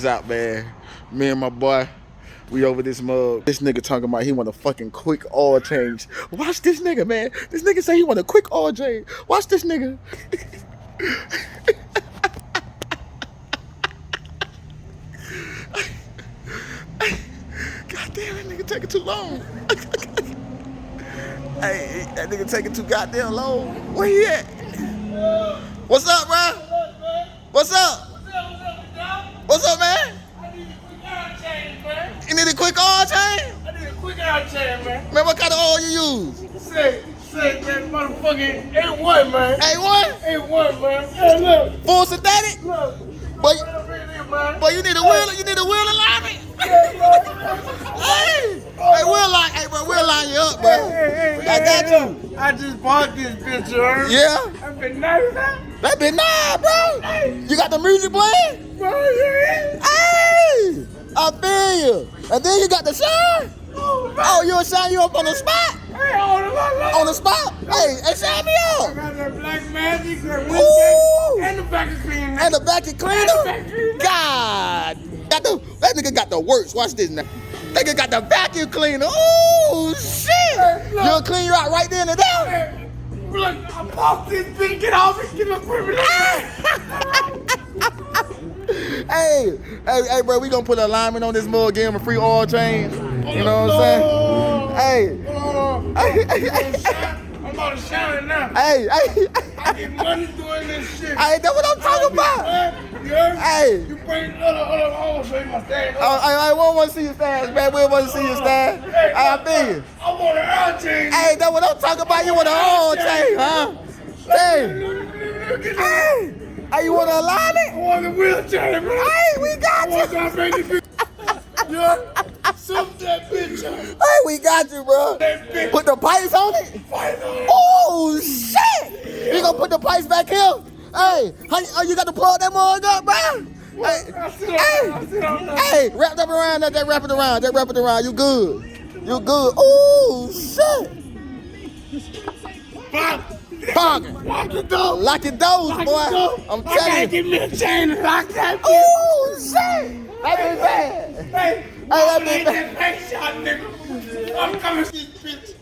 Out, man. Me and my boy, we over this mug. This nigga talking about he want a fucking quick oil change. Watch this nigga, man. This nigga say he want a quick oil change. Watch this nigga. God damn, that nigga taking too long. Hey, that nigga taking too goddamn long. Where he at? What's up, bro? What's up? What's up, man? I need a quick oil change, man. You need a quick oil change? I need a quick oil change, man. Man, what kind of oil you use? Say, man, motherfucking A1, man. A1? A1, man. Hey, look. Full synthetic? Look. Boy, you need a wheel alignment? Hey, we'll line you up, bro. I got you. I just bought this bitch, right? Yeah? I've been nice, huh? That been nice, bro. You got the music playing? Bro, yeah. Hey, I feel you. And then you got the shine? Oh, you'll shine you up on the spot? Hey, on the spot? Hey, shine me I up. got that black magic, that Ooh. and the vacuum cleaner. And the vacuum cleaner? God. That nigga got the works. Watch this now. Nigga got the vacuum cleaner. Ooh, shit. You'll clean you out right then and there. Look, I popped this bitch, get off and get my equipment. Hey, bro, we gonna put an alignment on this mug, give him a free oil change. You know what I'm saying? I'm about to shine now. Hey. I get money doing this shit. Hey, that's what I'm talking about. Hey. You bring I want to show you my stash. I won't want to see your stash, man. We want to see your stash. I feel you. I want an oil change. Hey, that's what I'm talking about. You want an oil change, huh? Hey. Hey, you want to align it? I want a wheelchair, man. Hey, we got you. Suck that bitch up. Hey, we got you, bro. Put the pipes on it? Oh, shit. You gonna put the pipes back here? Hey, how you got to plug that mug up, bro? Hey, wrap that around. Just wrap it around. You good. Oh, shit. Pogging. Lock your doors, boy. I'm telling you. I gotta give me a chain and lock that bitch. Oh, shit. That be bad. Hey, that be that shot, nigga. I'm coming to this bitch.